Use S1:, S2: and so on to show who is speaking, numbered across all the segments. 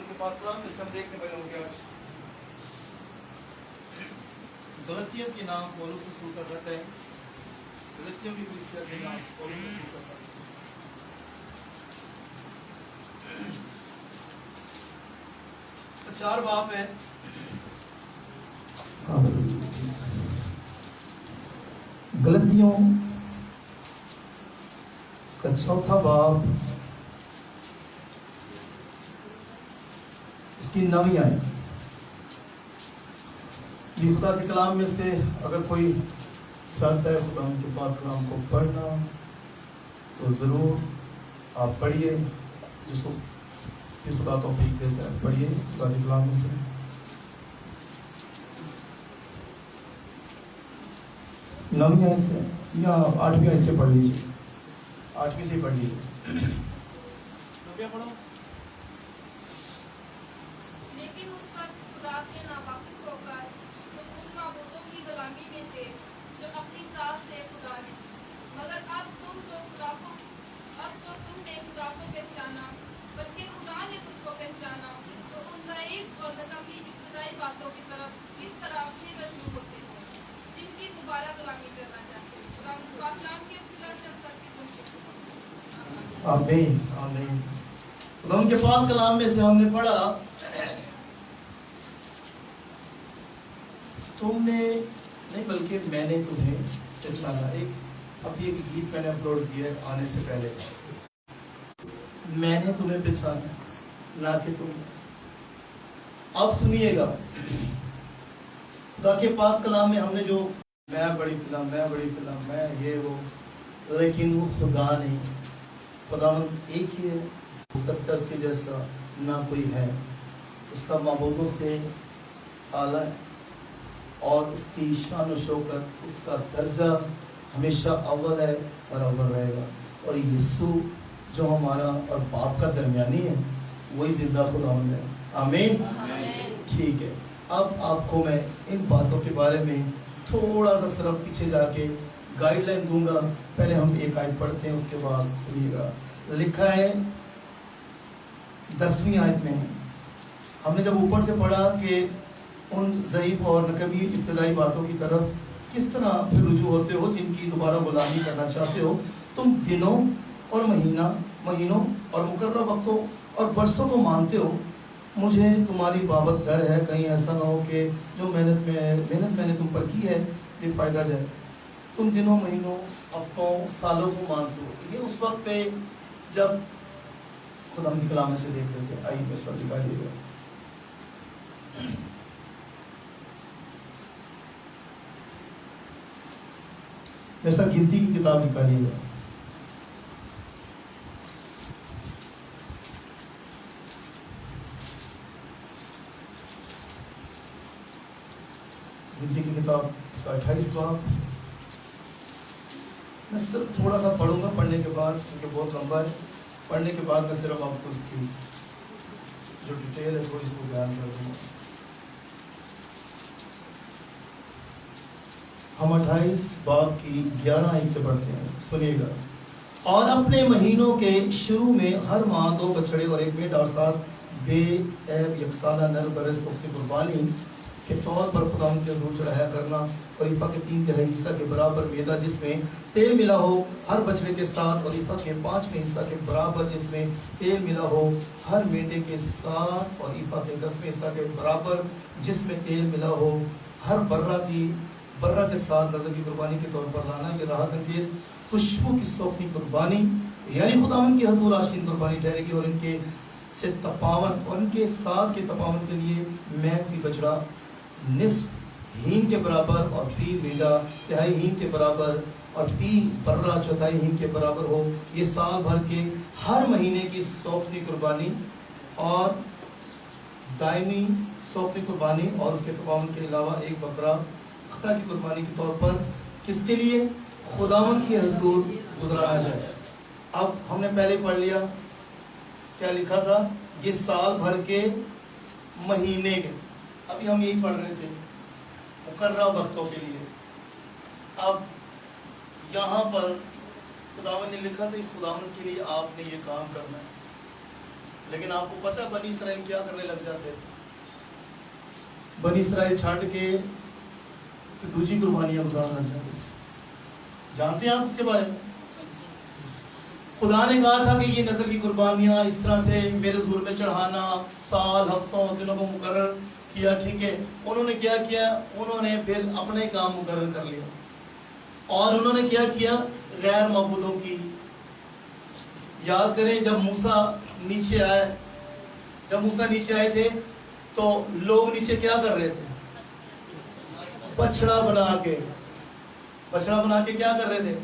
S1: خداوند کے پاک کلام میں سے ہم دیکھنے والے ہوں گے آج غلطیوں کے نام پولس رسول کا خط ہے. غلطیوں کی کلیسیا کے نام پولس رسول کا خط. چار باب ہے.
S2: غلطیوں کا چوتھا باب اس کی 9ویں آیت. یہ خدا کے کلام میں سے اگر کوئی چاہتا ہے خدا ان کے پاک کلام کو پڑھنا تو ضرور آپ پڑھیے. جس کو خدا توفیق دیتا ہے پڑھیے خدا کے کلام میں سے. نویں آیت سے یا 8ویں آیت سے پڑھ لیجیے. 8ویں سے پڑھ لیجیے.
S1: کیا پڑھو؟
S3: لیکن اس وقت خدا سے ناواقف ہو کر تم ان معبودوں کی غلامی میں تھے جو اپنی ذات سے خدا نے. مگر اب تم نے خدا کو پہچانا بلکہ خدا نے تم کو پہچانا تو ان ضعیف اور نکمی ابتدائی باتوں کی طرف کس طرح پھر رجوع ہوتے ہو جن کی دوبارہ غلامی کرنا چاہتے ہیں. خدا اس پاک کلام کے وسیلہ سے ہم سب کی زندگی.
S2: آمین آمین. خدا ان کے پاک کلام میں سے ہم نے پڑھا تم نے نہیں بلکہ میں نے تمہیں پہچانا. اب یہ گیت میں نے اپلوڈ کیا ہے آنے سے پہلے. میں نے تمہیں پہچانا نہ کہ تم. اب سنیے گا خدا کے پاک کلام میں ہم نے جو میں بڑی فلم میں یہ وہ، لیکن وہ خدا نہیں. خداوند ایک ہی ہے. سب کا اس کے جیسا نہ کوئی ہے. اس سب معبودوں سے اعلیٰ ہے اور اس کی شان و شوکت اس کا درجہ ہمیشہ اول ہے اور اول رہے گا. اور یسوع جو ہمارا اور باپ کا درمیانی ہے وہی زندہ خداوند ہے. آمین. ٹھیک ہے. اب آپ کو میں ان باتوں کے بارے میں تھوڑا سا صرف پیچھے جا کے گائیڈ لائن دوں گا. پہلے ہم ایک آیت پڑھتے ہیں اس کے بعد سنیے گا. لکھا ہے 10ویں آیت میں ہم نے جب اوپر سے پڑھا کہ ان ضعیف اور نکمی ابتدائی باتوں کی طرف کس طرح پھر رجوع ہوتے ہو جن کی دوبارہ غلامی کرنا چاہتے ہو. تم دنوں اور مہینوں اور مقررہ وقتوں اور برسوں کو مانتے ہو. مجھے تمہاری بابت ڈر ہے کہیں ایسا نہ ہو کہ جو محنت میں نے تم پر کی ہے بے فائدہ جائے. تم دنوں مہینوں ہفتوں سالوں کو مانتے ہو. یہ اس وقت پہ جب خدا ہم کلام سے دیکھ لیتے. آئیے میں سب دکھائیے گا. میرے ساتھ گنتی کی کتاب نکالیے گا. گنتی کی کتاب اس کا 28واں. میں صرف تھوڑا سا پڑھوں گا پڑھنے کے بعد کیونکہ بہت لمبا ہے. پڑھنے کے بعد میں صرف آپ کو اس کی جو ڈیٹیل ہے تھوڑی سی کو بیان کر دوں گا. ہم 28 باب کی 11 آیت سے پڑھتے ہیں. سنیے گا. اور اپنے مہینوں کے شروع میں ہر ماہ 2 بچڑے اور 1 بھیڑ اور 7 بے عیب یکسانہ نر برس وقت قربانی کے طور پر خدا ان کے حضور چڑھایا کرنا. اور ایفا کے 3/4 حصہ کے برابر میدا جس میں تیل ملا ہو ہر بچڑے کے ساتھ، اور ایفا کے 5ویں حصہ کے برابر جس میں تیل ملا ہو ہر مینڈے کے ساتھ، اور ایفا کے 10ویں حصہ کے برابر جس میں تیل ملا ہو ہر برہ کے ساتھ نظر کی قربانی کے طور پر لانا. یہ راحت انگیز خوشبو کی سوکھتی قربانی یعنی خداوند کے حضور آشین قربانی ٹھہرے گی. اور ان کے سے تپاون اور ان کے ساتھ کے تپاون کے لیے میں کی بچڑا نصف ہین کے برابر اور فی میڈا تہائی ہین کے برابر اور فی برہ چوتھائی ہین کے برابر ہو. یہ سال بھر کے ہر مہینے کی سوکھتی قربانی اور دائمی سوکھتی قربانی اور اس کے تپاون کے علاوہ ایک بکرا خطا کی قربانی کے طور پر کس کے لیے؟ خداوند کے حضور گزرانا جائے. اب ہم نے پہلے پڑھ لیا کیا لکھا تھا، یہ سال بھر کے مہینے کے. ابھی ہم یہی پڑھ رہے تھے مقررہ وقتوں کے لیے. اب یہاں پر خداوند نے لکھا تھا خداوند کے لیے آپ نے یہ کام کرنا ہے. لیکن آپ کو پتہ بنی اسرائیل کیا کرنے لگ جاتے؟ بنی اسرائیل چھانٹ کے کہ دوسری قربانیاں گزارنے لگ جاتے. جانتے ہیں آپ اس کے بارے میں؟ خدا نے کہا تھا کہ یہ نظر کی قربانیاں اس طرح سے میرے حضور میں چڑھانا، سال ہفتوں دنوں کو مقرر کیا. ٹھیک ہے، انہوں نے کیا کیا؟ انہوں نے پھر اپنے کام مقرر کر لیا اور انہوں نے کیا کیا؟ غیر معبودوں کی. یاد کریں جب موسیٰ نیچے آئے تھے تو لوگ نیچے کیا کر رہے تھے؟ بچڑا بنا کے کیا کر رہے تھے؟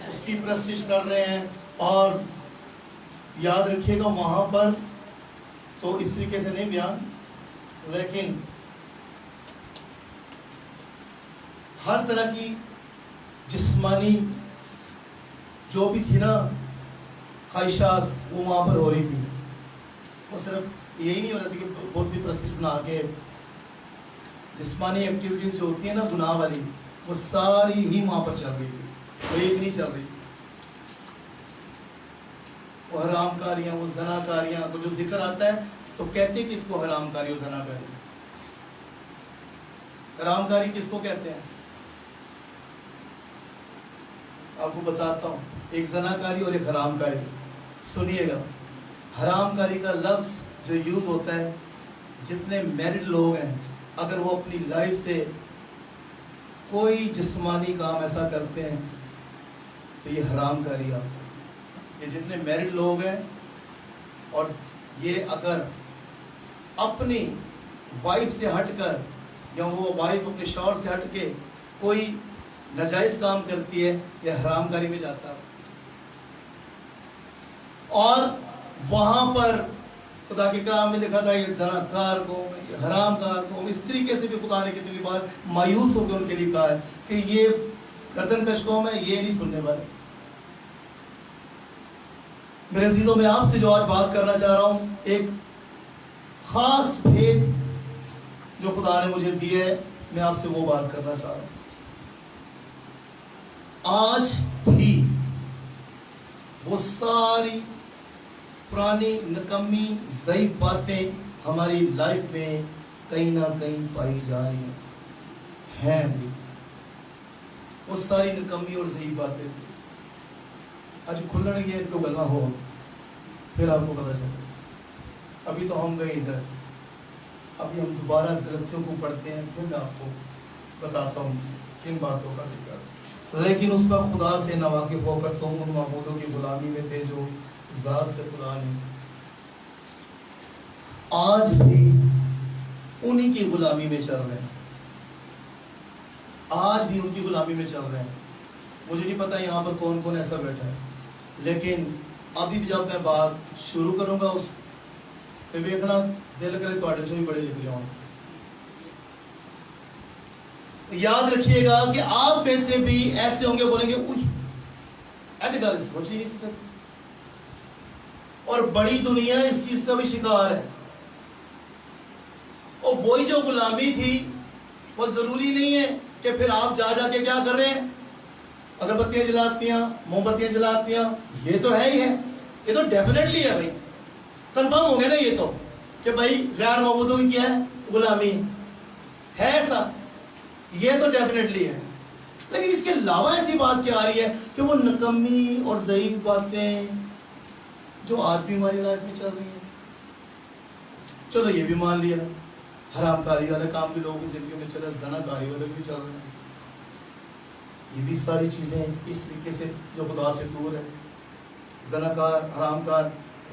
S2: اس کی پرستش کر رہے ہیں. اور یاد رکھیے گا وہاں پر تو اس طریقے سے نہیں بیان، لیکن ہر طرح کی جسمانی جو بھی تھی نا خواہشات وہ وہاں پر ہو رہی تھی. وہ صرف یہی نہیں ہو رہا تھا کہ بہت بھی پرستش بنا کے جسمانی ایکٹیویٹیز جو ہوتی ہیں نا گناہ والی، وہ ساری ہی وہاں پر چل رہی تھی، وہ ایک نہیں چل رہی تھی. وہ حرام کاریاں، وہ زنا کاریاں کو جو ذکر آتا ہے تو کہتے ہیں کہ اس کو حرام کاری اور زنا کاری. حرام کاری کس کو کہتے ہیں؟ آپ کو بتاتا ہوں، ایک زنا کاری اور ایک حرام کاری. سنیے گا، حرام کاری کا لفظ جو یوز ہوتا ہے، جتنے میرڈ لوگ ہیں اگر وہ اپنی لائف سے کوئی جسمانی کام ایسا کرتے ہیں تو یہ حرام کاری. آپ یہ جتنے میرڈ لوگ ہیں اور یہ اگر اپنی وائف سے ہٹ کر یا وہ وائف اپنے شوہر سے ہٹ کے کوئی ناجائز کام کرتی ہے، یہ حرام کاری میں جاتا ہے. اور وہاں پر خدا کے کلام میں لکھا تھا یہ زنا کار قوم ہے، یہ حرام کار قوم. اس طریقے سے بھی خدا نے کتنی بار مایوس ہو کے ان کے لیے کہا ہے کہ یہ گردن کش قوم ہے، یہ نہیں سننے والے. میرے عزیزوں، میں آپ سے جو آج بات کرنا چاہ رہا ہوں، ایک خاص بھید جو خدا نے مجھے دی ہے، میں آپ سے وہ بات کرنا چاہ رہا ہوں. آج بھی وہ ساری پرانی نکمی ضعیف باتیں ہماری لائف میں کہیں نہ کہیں پائی جا رہی ہیں بھی. وہ ساری نکمی اور ضعیف باتیں آج کھلن گے تو گلا ہو، پھر آپ کو پتہ چلے. ابھی تو ہم گئے ادھر، ابھی ہم دوبارہ غلطیوں کو پڑھتے ہیں، پھر میں آپ کو بتاتا ہوں کن باتوں کا ذکر. لیکن اس کا خدا سے ناواقف ہو کر تم ان معبودوں کی غلامی میں تھے جو ذات سے خدا نے. آج بھی انہی کی غلامی میں چل رہے ہیں، آج بھی ان کی غلامی میں چل رہے ہیں. مجھے نہیں پتا یہاں پر کون کون ایسا بیٹھا ہے، لیکن ابھی بھی جب میں بات شروع کروں گا اس پہ دیکھنا دل کرے تو بھی بڑے لکھ جاؤں. یاد رکھیے گا کہ آپ میں سے بھی ایسے ہوں گے بولیں گے ایسے گل سوچ ہی نہیں سکتے. اور بڑی دنیا اس چیز کا بھی شکار ہے. اور وہی جو غلامی تھی وہ ضروری نہیں ہے کہ پھر آپ جا کے کیا کر رہے ہیں، اگربتیاں جلاتی ہیں، موم بتیاں جلاتی ہیں. یہ تو ہے ہی ہے، یہ تو ڈیفینیٹلی ہے بھائی، کنفرم ہو گیا نا یہ تو کہ بھائی غیر معبودوں کی کیا ہے، غلامی ہے. ایسا یہ تو ڈیفینیٹلی ہے. لیکن اس کے علاوہ ایسی بات کیا آ رہی ہے کہ وہ نکمی اور ضعیف باتیں جو آج بھی ہماری لائف میں چل رہی ہیں. چلو یہ بھی مان لیا، حرام کاری والے کام بھی لوگوں کی زندگیوں میں چل رہے ہیں، زنا کاری والے بھی چل رہے ہیں. یہ بھی ساری چیزیں اس طریقے سے جو خدا سے دور ہے. زنا کار، حرام کار،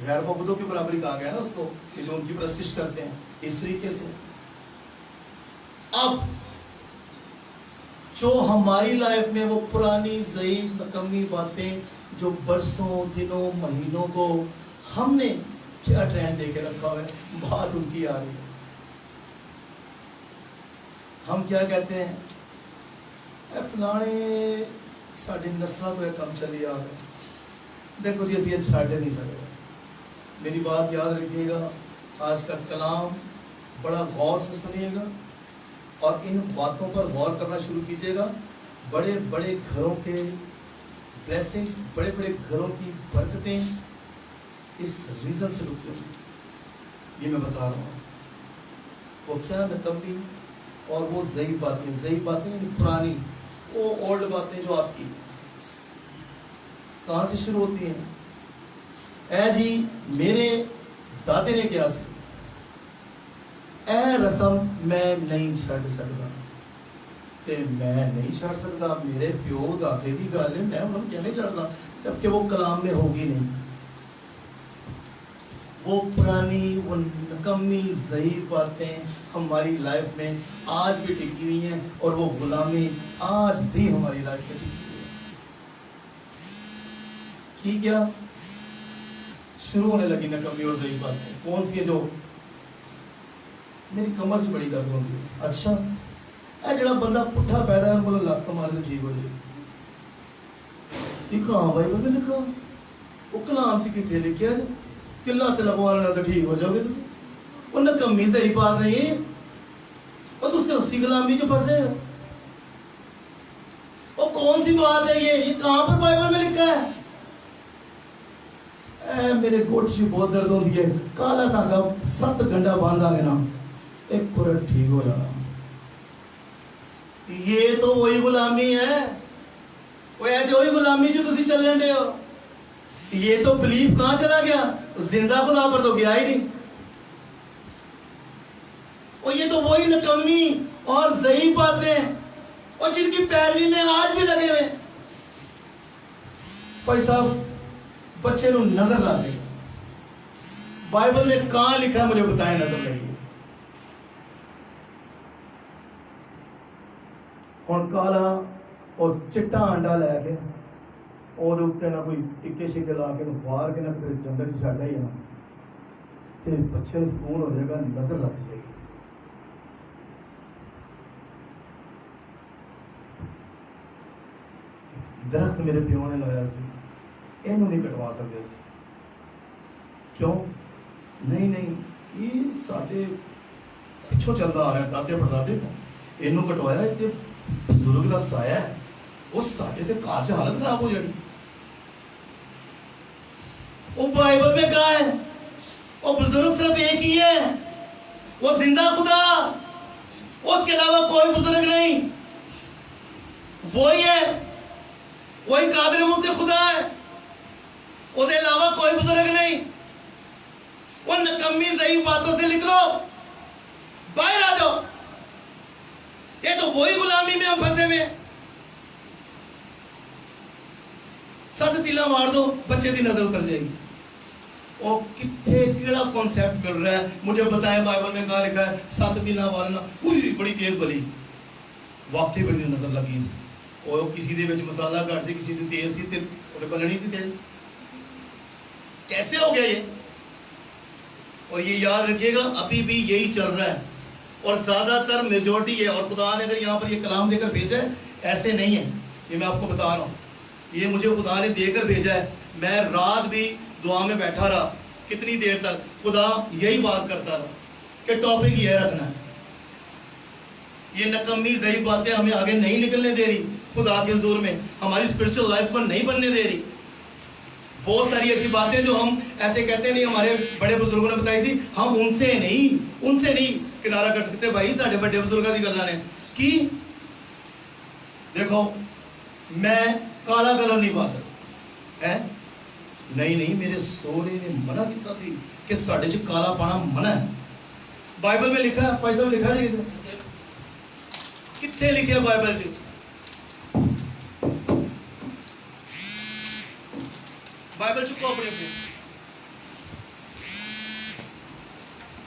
S2: غیر معبودوں کی برابری کہا گیا نا اس کو کہ جو ان کی پرستش کرتے ہیں اس طریقے سے. اب جو ہماری لائف میں وہ پرانی ضعیف نکمی باتیں جو برسوں دنوں مہینوں کو ہم نے کیا ٹرینڈ دے کے رکھا ہوا ہے، بات ان کی آ رہی ہے. ہم کیا کہتے ہیں، اے فلانے ساڑھے نسلہ تو کم چلی آ گئے. دیکھو جی اسی چھاٹے نہیں سکتے. میری بات یاد رکھیے گا، آج کا کلام بڑا غور سے سنیے گا اور ان باتوں پر غور کرنا شروع کیجیے گا. بڑے بڑے گھروں کے بلیسنگز، بڑے بڑے گھروں کی برکتیں اس ریزن سے رکتے ہیں. یہ میں بتا رہا ہوں وہ کیا نکمی اور وہ ضعیف باتیں یعنی پرانی وہ اولڈ باتیں جو آپ کی کہاں سے شروع ہوتی ہیں. اے جی میرے دادے نے کیا سی, اے رسم میں نہیں چھڈ سکتا, تے میں نہیں چھڈ سکتا, میرے پیو دادے دی گل ہے میں انہوں کیا نہیں چھڈدا, جبکہ وہ کلام میں ہوگی نہیں. وہ پرانی وہ نکمی ضعیف باتیں ہماری لائف میں آج بھی ٹکی ہوئی ہیں, اور وہ غلامی آج بھی ہماری لائف میں ٹکی ہوئی ہے. کی کیا شروع ہونے لگی نکمی اور ضعیف باتیں. کون سی ہے؟ جو میری کمر سے بڑی درد ہوتی ہے. اچھا اے جڑا بندہ پٹھا پیدا ہے بولو لات مارے تو ٹھیک ہو جائے. لکھا ہاں بھائی میں لکھا وہ کلام سے کتنے لکھا ہے کہ لات لگوانا تو ٹھیک ہو جاؤ گے. وہ نکمی ضعیف بات نہیں, اور تم سے اسی غلامی جو پھنسے ہو. وہ کون سی بات ہے یہ کہاں پر بائبل میں لکھا ہے؟ اے میرے گوٹ سے بہت درد ہوتی ہے, کالا دھاگا 7 گھنٹہ باندھا لینا ایک پورٹ ٹھیک ہو جانا. یہ تو وہی غلامی ہے, وہ ہے جو وہی غلامی جو تسی چلنے دے ہو. یہ تو بلیف کہاں چلا گیا, زندہ خدا پر تو گیا ہی نہیں. اور یہ تو وہی نکمی اور ضعیف باتیں اور جن کی پیروی میں آج بھی لگے ہوئے. بھائی صاحب بچے نو نظر لا دے, بائبل میں کہاں لکھا ہے مجھے بتائیں نظر لگی. اور کالا اور چٹا انڈا لے کے اور اتنے نہ کوئی ٹکے شکے لا کے باہر کے نہ پھر جنگل چھڈا ہی نا تے بچے نو سکون ہو جائے گا, نظر لگ جائے گی. درخت میرے پیو نے لایا سی, اینو نہیں کٹوا سکتے سی. کیوں؟ نہیں یہ ساڈے پچھوں چلتا آ رہا ہے دادے پردادے تو, اینو کٹوایا تے بزرگ دا سایہ ہے, وہ ساڈے تے گھر چ حالت خراب ہو جانی. وہ بائبل میں کہا ہے وہ بزرگ صرف ایک ہی ہے, وہ زندہ خدا, اس کے علاوہ کوئی بزرگ نہیں. وہی ہے, وہی قادر مطلق خدا ہے, وہ دے علاوہ کوئی بزرگ نہیں. وہ نکمی ضعیف باتوں سے نکلو, باہر آ جاؤ. یہ تو وہی غلامی میں ہم پھنسے ہوئے. 7 تیلا مار دو بچے دی نظر اتر جائے گی. وہ کتنے کیڑا کانسیپٹ مل رہا ہے مجھے بتائیں, بائبل میں کہا لکھا ہے 7 تیلا مارنا اوئی بڑی تیز بلی, واقعی بڑی نظر لگی. اور کسی دے وچ مسالہ گھٹ سی, کسی سے تیز سی تے وہ بلنی سی تیز. کیسے ہو گیا یہ؟ اور یہ یاد رکھیے گا ابھی بھی یہی چل رہا ہے, اور زیادہ تر میجورٹی ہے. اور خدا نے اگر یہاں پر یہ کلام دے کر بھیجا ہے, ایسے نہیں ہے, یہ میں آپ کو بتا رہا ہوں, یہ مجھے خدا نے دے کر بھیجا ہے. میں رات بھی دعا میں بیٹھا رہا, کتنی دیر تک خدا یہی بات کرتا رہا کہ ٹاپک یہ رکھنا ہے. یہ نکمی ضعیف باتیں ہمیں آگے نہیں نکلنے دے رہی, خدا کے حضور میں ہماری اسپرچل لائف پر نہیں بننے دے رہی. بہت ساری ایسی باتیں جو ہم ایسے کہتے نہیں ہمارے بڑے بزرگوں نے بتائی تھی, ہم ان سے نہیں کنارہ کر سکتے. بھائی ساڑھے بڑے بزرگوں کی گلاں نے کی, دیکھو میں کالا کلر نہیں پا سکتا, نہیں میرے سوہرے نے منع کیتا سی کہ ساڑھے چ کالا پانا منع ہے. بائبل میں لکھا ہے, بھائی صاحب لکھا نہیں کتنے لکھے بائبل سے؟ بائبل چکو اپنے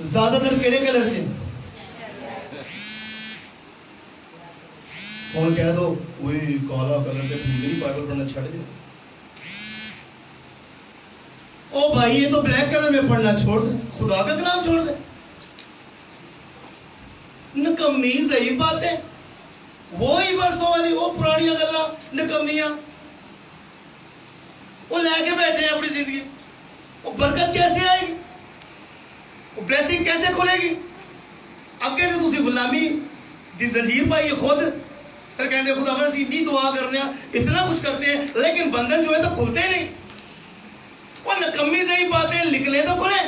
S2: زیادہ تر کیڑے کلر سے کون کہہ دو کوئی کالا کلر کے ٹھیک نہیں, بائبل پڑھنا چھڑ دے. او بھائی یہ تو بلیک کلر میں پڑھنا چھوڑ دے, خدا کا کلام چھوڑ دے. نکمی ضعیف باتیں, وہی برسوں والی وہ پرانی گلاں نکمیاں وہ لے کے بیٹھے ہیں اپنی زندگی. وہ برکت کیسے آئے گی, وہ بلیسنگ کیسے کھلے گی؟ اگے سے تسی غلامی دی زنجیر پائی خود, پھر کہتے خدا اسی اتنی دعا کرنے ہیں, اتنا کچھ کرتے ہیں, لیکن بندھن جو ہے تو کھلتے نہیں. وہ نکمی ضعیف باتیں لکھنے تو کھلیں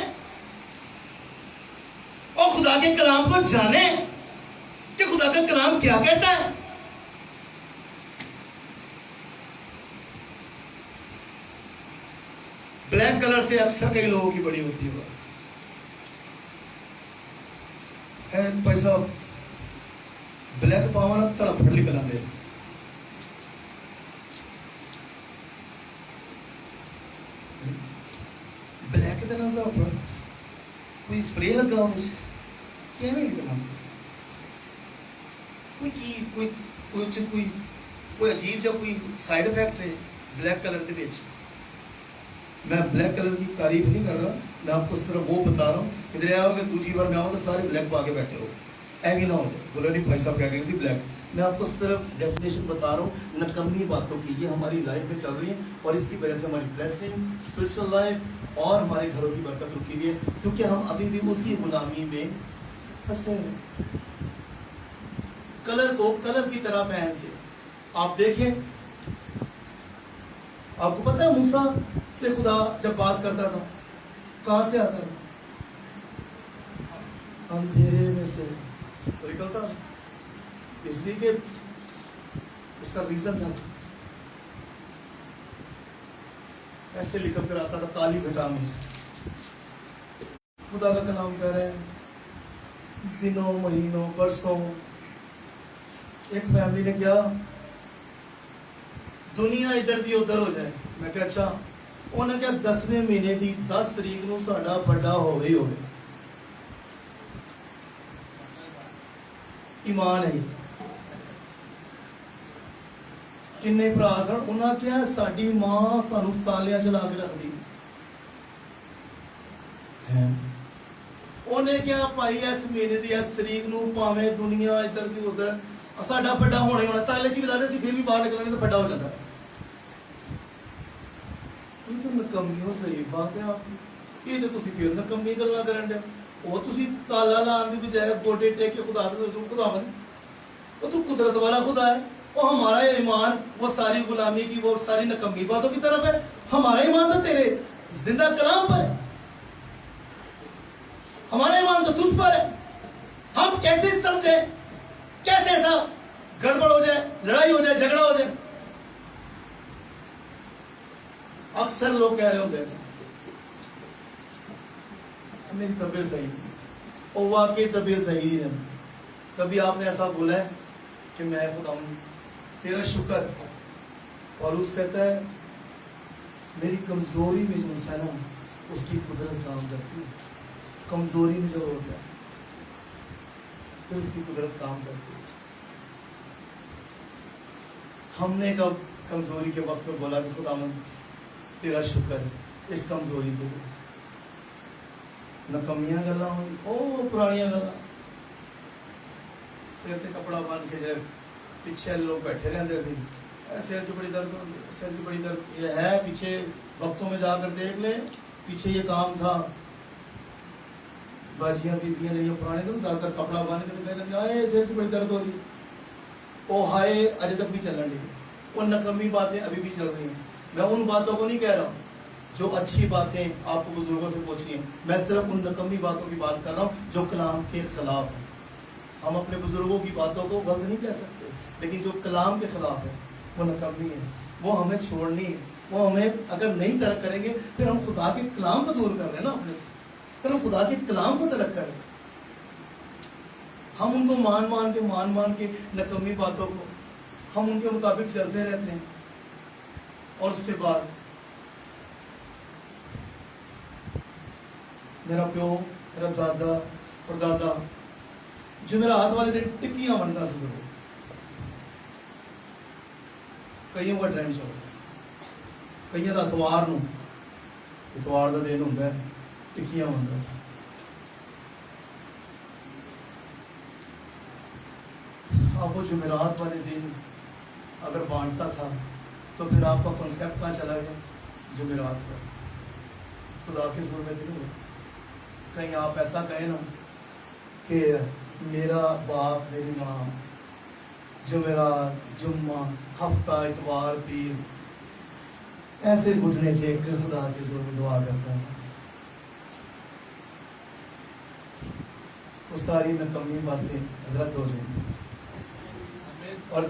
S2: اور خدا کے کلام کو جانیں کہ خدا کا کلام کیا کہتا ہے. بلیک کلر سے اکثر کئی لوگوں کی بڑی ہوتی ہے بھائی صاحب بلیک پاوانا تڑا پھڑ نکلا دے بلیک دے نہ تڑا پھڑ کوئی سپرے لگا ہونے سے کیا نہیں لگا کوئی عجیب جا کوئی سائیڈ افیکٹ ہے بلیک کلر کے بیچ. میں بلیک کلر کی تعریف نہیں کر رہا, میں آپ کو صرف وہ بتا رہا ہوں کہ دریاؤ کہ دوسری بار میں آؤں تو سارے بلیک پا کے بیٹھے ہو, اے بھی نہ ہو جائے بولے نہیں بھائی صاحب کیا کہیں بلیک. میں آپ کو صرف ڈیفینیشن بتا رہا ہوں نکمی باتوں کی, یہ ہماری لائف میں چل رہی ہیں اور اس کی وجہ سے ہماری بلیسنگ اسپرچل لائف اور ہمارے گھروں کی برکت رکی ہوئی ہے, کیونکہ ہم ابھی بھی اسی غلامی میں پھنسے ہیں. کلر کو کلر کی طرح پہن کے آپ دیکھیں, آپ کو پتہ ہے موسیٰ سے خدا جب بات کرتا تھا کہاں سے آتا تھا؟ اندھیرے میں سے تو نکلتا, اس لیے کہ اس کا ریزن تھا, ایسے لکھ کر آتا تھا کالی گھٹا میں سے. خدا کا کلام کہہ رہے ہیں دنوں مہینوں برسوں ایک فیملی نے کیا دنیا ادھر دی ادھر ہو جائے. میں کہا اچھا, انہوں نے کیا 10ویں مہینے دی 10 تاریخ نو ساڈا بڑا ہو گئی ہوگی. ایمان ہے کنے برا سن, انہاں کیا ساڈی ماں سانو تالیاں چلا کے رکھ دی. انہیں کیا پائی اس مہینے دی اس تاریخ نو پاویں دنیا ادھر دی ادھر ساڈا بڑا ہونے والا, تالے چی بتا دے سی پھر بھی باہر نکلنے تو بڑا ہو جاتا ہے. یہ تو نکمیوں صحیح بات ہے آپ کی, یہ تو تسی پھر نکمی گلاں کرن دے. وہ تسی تالا لان دی بجائے گوڈے ٹیک کے خدا دے خدا بن, وہ تو قدرت والا خدا ہے. وہ ہمارا ایمان وہ ساری غلامی کی وہ ساری نکمی باتوں کی طرف ہے, ہمارا ایمان تو تیرے زندہ کلام پر ہے, ہمارا ایمان تو تجھ پر ہے. ہم کیسے اس طرف جائیں, کیسے ایسا گڑبڑ ہو جائے, لڑائی ہو جائے, جھگڑا ہو جائے. اکثر لوگ کہہ رہے ہوتے ہیں میری طبیعت صحیح نہیں, اور واقعی طبیعت صحیح نہیں ہے. کبھی آپ نے ایسا بولا ہے کہ میں خدا ہوں تیرا شکر, پالوس کہتا ہے میری کمزوری میں جو ہے نا اس کی قدرت کام کرتی ہے. کمزوری میں جو ہوتا ہے پھر اس کی قدرت کام کرتی ہے. ہم نے کب کمزوری کے وقت میں بولا کہ خداوند تیرا شکر اس کمزوری کے لیے. نکمیاں گلاں ہوئی, او پرانیاں گلاں, سر تے کپڑا باندھ کے جب پیچھے لوگ بیٹھے رہتے تھے, سر چ بڑی درد ہوتی, سر چ بڑی درد یہ ہے, پیچھے وقتوں میں جا کر دیکھ لے, پیچھے یہ کام تھا. باجیاں بیبیاں رہی پرانے سے زیادہ تر کپڑا باندھ کے کہتے ہیں آئے سر چ بڑی درد ہو رہی, او ہائے اجے تک بھی چلن رہی. وہ نکمی باتیں ابھی بھی چل رہی ہیں. میں ان باتوں کو نہیں کہہ رہا ہوں جو اچھی باتیں آپ کو بزرگوں سے پوچھی ہیں, میں صرف ان نکمی باتوں کی بات کر رہا ہوں جو کلام کے خلاف ہیں. ہم اپنے بزرگوں کی باتوں کو غلط نہیں کہہ سکتے, لیکن جو کلام کے خلاف ہے وہ نکمی ہے, وہ ہمیں چھوڑنی ہے. وہ ہمیں اگر نہیں ترک کریں گے پھر ہم خدا کے کلام کو دور کر رہے ہیں نا اپنے سے, پھر ہم خدا کے کلام کو ترک کر رہے ہیں. ہم ان کو مان مان کے نکمی باتوں کو ہم ان کے مطابق چلتے رہتے ہیں. اور اس کے بعد میرا پیو, میرا دادا پردادا جو میرا ہاتھ والے دن ٹکیاں بنتا سے ضرور, کئیوں کا ٹرینڈ چل رہا ہے. کئیوں کا اتوار کا دن ہوتا ہے ٹکیاں بنتا سے. اب وہ جمعرات والے دن اگر بانٹتا تھا تو پھر آپ کا کنسیپٹ کہاں چلا گیا جمعرات پر. خدا کے زور میں دن ہو, کہیں آپ ایسا کہیں نا کہ میرا باپ میری ماں جمعرات جمعہ ہفتہ اتوار پیر ایسے گھٹنے ٹیک کر خدا کے حضور میں دعا کرتا ہے. وہ ساری نکمی باتیں رد ہو جائیں گی. اور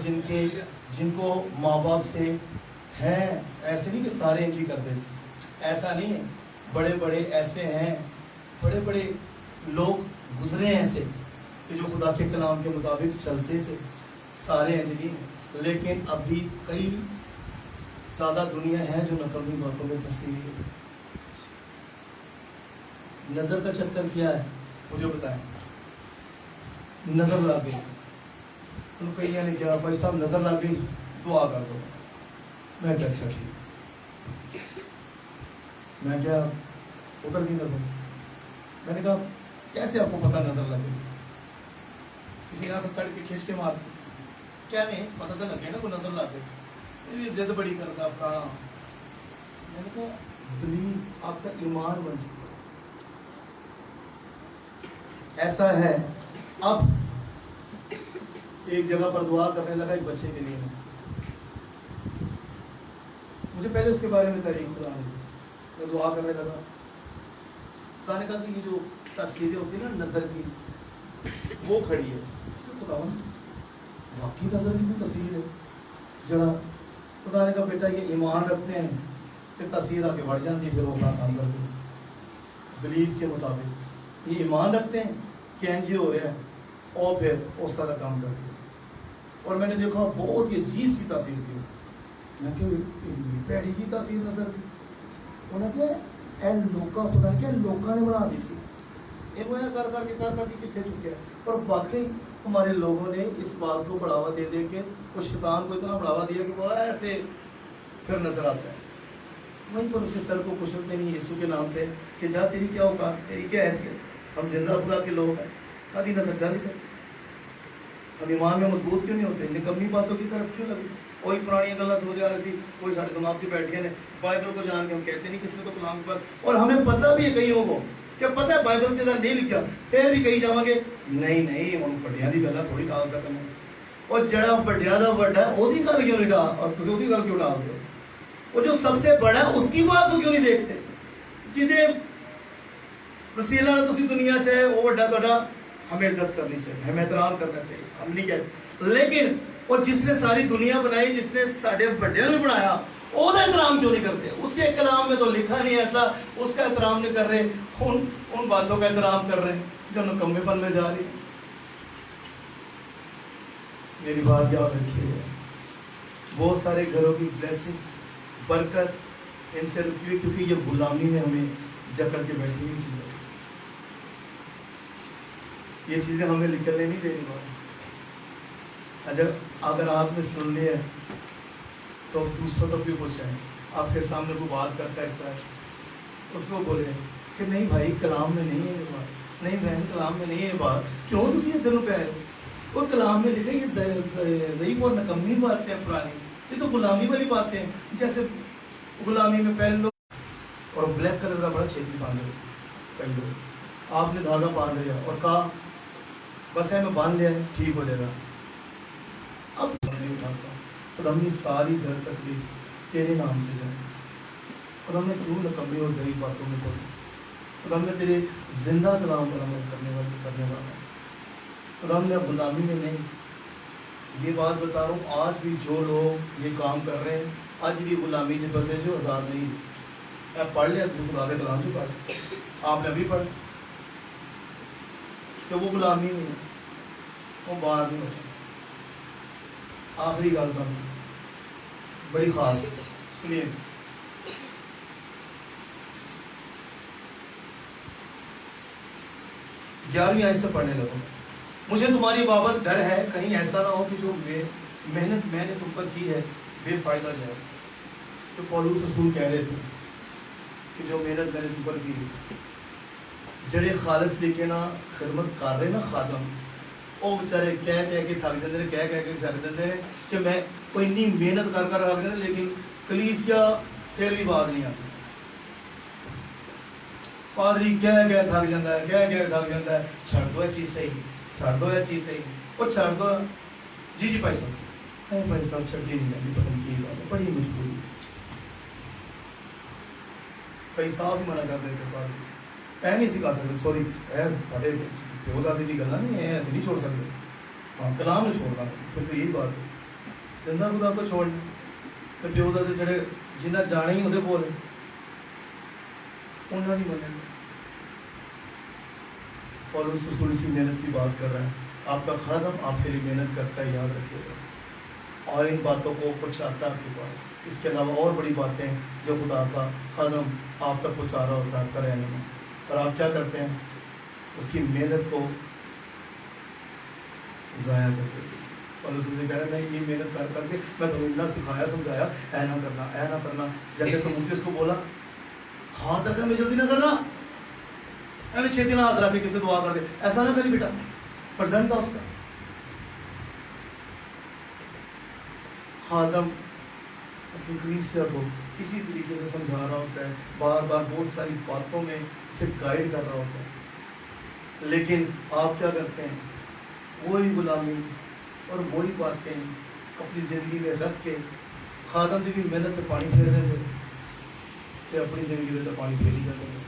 S2: جن کو ماں باپ سے ہیں, ایسے نہیں کہ سارے انجی کرتے سے, ایسا نہیں ہے. بڑے بڑے ایسے ہیں, بڑے بڑے لوگ گزرے ہیں ایسے کہ جو خدا کے کلام کے مطابق چلتے تھے, سارے انج نہیں ہیں. لیکن ابھی کئی زیادہ دنیا ہے جو نکمی باتوں میں پھنسی ہوئی ہے. نظر کا چکر کیا ہے مجھے بتائیں. نظر لگ گئی, ان کو یہ نے کیا بھائی صاحب نظر لگ گئی دعا کر دو. میں کیا اچھا ٹھیک, میں کیا اتر گئی نظر. میں نے کہا کیسے آپ کو پتا نظر لگ گئی؟ کسی نے کٹ کے کھینچ کے مار دی. کیا نہیں پتہ تو لگے نا کوئی نظر لگ گئی. یہ ضد بڑی کرتا پرانا. میں نے کہا بلیو آپ کا ایمان بن چکا ایسا ہے. اب ایک جگہ پر دعا کرنے لگا ایک بچے کے لیے. مجھے پہلے اس کے بارے میں تاریخ بتا دی. میں دعا کرنے لگا. خدا نے کہا کہ یہ جو تصویریں ہوتی ہیں نا نظر کی, وہ کھڑی ہے. خدا واقعی نظر کی کوئی تصویر ہے جڑا. خدا نے کہا بیٹا یہ ایمان رکھتے ہیں کہ تصویر آگے بڑھ جاتی ہے, پھر وہ اپنا کام کرتے ہیں بلیو کے مطابق. یہ ایمان رکھتے ہیں کہ انجی ہو رہا ہے اور پھر اس طرح کام کرتے ہیں. اور میں نے دیکھا بہت ہی عجیب سی تاثیر تھی. میں کہ پیڑی سی تاثیر نظر کی. انہوں نے کہا اے لوکا, خدا نے کہا لوکا نے بنا دی تھی. انہوں نے کر کے کتنے چکے ہیں. اور باقی ہمارے لوگوں نے اس بات کو بڑھاوا دے دے کے وہ شیطان کو اتنا بڑھاوا دیا کہ وہ ایسے پھر نظر آتا ہے. وہیں پر اس کے سر کو کچلتے نہیں یسوع کے نام سے کہ جا تیری کیا ہوگا, تیری کیا ایسے. ہم زندہ خدا کے لوگ ہیں, آدھی نظر جانے کا. ہم ایمان میں مضبوط کیوں نہیں ہوتے؟ نکمی باتوں کی طرف کیوں لگے؟ کوئی پرانی گلا سمجھ آ رہی تھی, کوئی سارے دماغ سے بیٹھ گئے. بائبل کو جان کے ہم کہتے نہیں کس نے تو کلام پر, اور ہمیں پتہ بھی ہے کئیوں کو کہ پتہ ہے بائبل سے نہیں لکھا, پھر بھی کہیں جاؤں گے نہیں ہم بڑیا دی گلا تھوڑی ٹال سکتے ہیں. اور جڑا بڑیا دا بڑا ہے وہی گل کیوں نہیں ڈال, اور تم وہی گل کیوں ڈالتے ہو؟ وہ جو سب سے بڑا ہے اس کی بات کو کیوں نہیں دیکھتے؟ جدے وسیلہ نے تسی دنیا چاہے وہ بڑا تھوڑا ہمیں عزت کرنی چاہیے, ہمیں احترام کرنا چاہیے, ہم نہیں کہتے. لیکن وہ جس نے ساری دنیا بنائی, جس نے ساڑھے بڑے نے بنایا, وہ احترام کیوں نہیں کرتے؟ اس کے کلام میں تو لکھا نہیں ایسا, اس کا احترام نہیں کر رہے. ان باتوں کا احترام کر رہے ہیں جو نکمے پن میں جا رہی. میری بات یاد رکھیے, بہت سارے گھروں کی بلیسنگز برکت ان سے رکی ہوئی, کیونکہ یہ غلامی میں ہمیں جکڑ کے بیٹھی ہوئی چیزیں. یہ چیزیں ہمیں نکلنے نہیں دینی. اگر آپ نے سن لیا تو دوسروں تک بھی پوچھیں. آپ کے سامنے کوئی بات کرتا ہے اس طرح, اس کو بولے کہ نہیں بھائی کلام میں نہیں ہے یہ بات, نہیں بہن کلام میں نہیں ہے یہ بات, کیوں تجھے یہ دلوں پہ آئے؟ وہ کلام میں لکھا یہ ضعیف اور نکمی باتیں ہیں پرانی, یہ تو غلامی والی باتیں ہیں. جیسے غلامی میں پہلے لوگ اور بلیک کلر کا بڑا چھیتی باندھ رہے, کئی لوگ آپ نے دھاگا باندھ لیا اور کہا بس ہے میں باندھ لیا ٹھیک ہو جائے گا. اب نہیں اٹھاتا, اور ہم نے ساری گھر تکلیف تیرے نام سے جائے, اور ہم نے کیوں نکمی اور ضعیف باتوں میں پڑھی, اور ہم نے تیرے زندہ کلام پر عمل کرنے والا, اور ہم نے غلامی میں نہیں. یہ بات بتا رہا ہوں, آج بھی جو لوگ یہ کام کر رہے ہیں آج بھی غلامی سے بسے جو آزاد نہیں. آپ پڑھ لیں خدا کے کلام بھی پڑھ, آپ نے ابھی پڑھ کہ وہ غلامی نہیں ہے, وہ باہر نہیں ہوتا. آخری گل کروں بڑی خاص سنیے. 11ویں آیت سے پڑھنے لگو. مجھے تمہاری بابت ڈر ہے کہیں ایسا نہ ہو کہ جو محنت میں نے تم پر کی ہے بے فائدہ جائے. تو پولوس رسول کہہ رہے تھے کہ جو محنت میں نے تم پر کی, جڑے خالص لے کے نا خدمت کر رہے نا خادم, وہ بیچارے کہہ کے تھک جاتے ہیں, کہہ کے تھک جاتے ہیں کہ میں کوئی اتنی محنت کر رہا ہوں لیکن کلیسیا پھر بھی بات نہیں آتی. پادری کہہ تھک جاتا ہے, کہہ تھک جاتا ہے, چھڑ دو یہ چیز صحیح, چھڑ دو یہ چیز صحیح, وہ چھڑ دو. جی بھائی صاحب, بھائی صاحب چھٹی نہیں جاتی, پتہ نہیں کی بات ہے, بڑی مجبوری. کئی صاحب ہی منع کر دیتے بات اے نہیں سکھا سکتے سوری اے سارے پیو دادی کی گلا نہیں ہے ایسے نہیں چھوڑ سکتے ہاں کلام میں چھوڑنا پھر تو یہی بات ہے زندہ خدا کو چھوڑ تو پیو دادی جڑے جنہ جانے ہی وہ بول انہوں نے منع پولس رسول اسی محنت کی بات کر رہا ہے آپ کا خادم آپ کے لیے محنت کرتا ہے یاد رکھیے گا اور ان باتوں کو پہنچاتا ہے آپ کے پاس اس کے علاوہ اور بڑی باتیں جو خدا کا خادم آپ تک پہنچا رہا ہوتا ہے آپ کا رہنے میں اور آپ کیا کرتے ہیں اس کی محنت کو ضائع کر دیتے ہیں اور اس نے کہا میں یہ محنت کر کر کے میں تمہیں اتنا سکھایا سمجھایا اے نہ کرنا جیسے تم اس کو بولا ہاتھ رکھنا میں جلدی نہ کرنا میں چھتی نہ ہاتھ رکھ کے کسی دعا کر دے ایسا نہ کری بیٹا پرزنٹ تھا اس کا خادم اپنی کلیسیا کو کسی طریقے سے سمجھا رہا ہوتا ہے بار بار بہت ساری باتوں میں اسے گائیڈ کر رہا ہوتا ہے لیکن آپ کیا کرتے ہیں وہی غلامی اور وہی باتیں اپنی زندگی میں رکھ کے خادم سے بھی محنت پہ پانی پھیر دیں گے کہ اپنی زندگی میں تو پانی پھیری کر دیں گے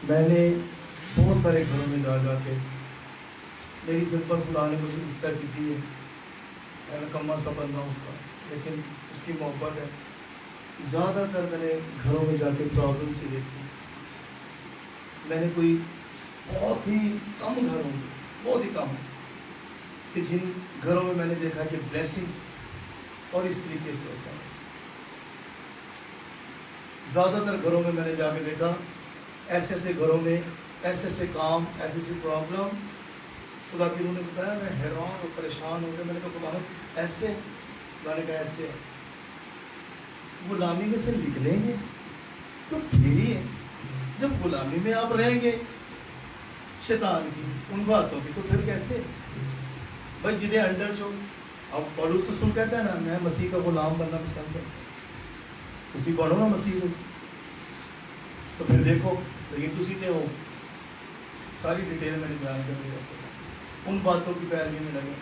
S2: میں نے بہت سارے گھروں میں جا جا کے میری خدمت خدا نے مجھے اس طرح کی دی ہے میں کما سا بندہ ہوں اس کا لیکن اس کی محبت ہے زیادہ تر میں نے گھروں میں جا کے پرابلم سے دیکھی میں نے کوئی بہت ہی کم گھر ہوں بہت ہی کم کہ جن گھروں میں نے دیکھا کہ بلیسنگس اور اس طریقے سے ایسا زیادہ تر گھروں میں نے جا کے دیکھا ایسے ایسے گھروں میں ایسے ایسے کام ایسے ایسی پرابلم خدا کی انہوں نے بتایا میں حیران اور پریشان ہو گیا میں نے کہا خدا ایسے خدا نے کہا ایسے غلامی میں سے نکلیں گے تو پھر ہی ہے جب غلامی میں آپ رہیں گے شیطان کی ان باتوں کی تو پھر کیسے بھائی جدے انڈر جو اب پولس رسول کہتا ہے نا میں مسیح کا غلام بننا پسند کرتا اسی بڑھو نا مسیح تو پھر دیکھو لیکن تسی تے ہو ساری ڈیٹیل میں نے بیان کر دیا ان باتوں کی پیروی میں لگے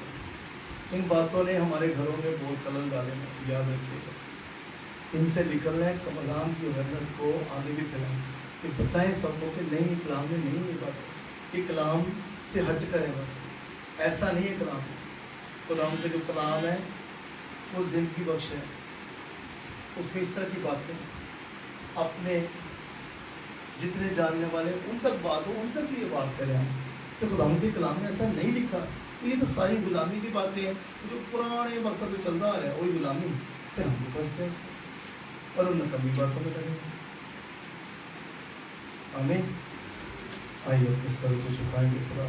S2: ان باتوں نے ہمارے گھروں میں بہت خلل ڈالے ہیں یاد رکھیے گا ان سے نکلنے کلام کی اویئرنس کو آگے بھی پھیلائیں کہ بتائیں سب کو کہ نہیں کلام میں نہیں یہ بات یہ کلام سے ہٹ کر ہے بات ایسا نہیں ہے کلام سے جو کلام ہے وہ زندگی بخش ہے اس میں اس طرح کی باتیں اپنے جتنے جاننے والے ان تک بات ہو ان تک بھی یہ بات کریں کہ خدا کے کلام میں ایسا نہیں لکھا یہ تو ساری غلامی کی باتیں ہیں جو پرانے وقت جو چلتا آ رہا ہے وہی غلامی پھر ہم کو بچتے ہیں اس کو اور ان کمی باتوں میں کریں گے آمین آئیے اپنے سر کو چھپائیں گے خدا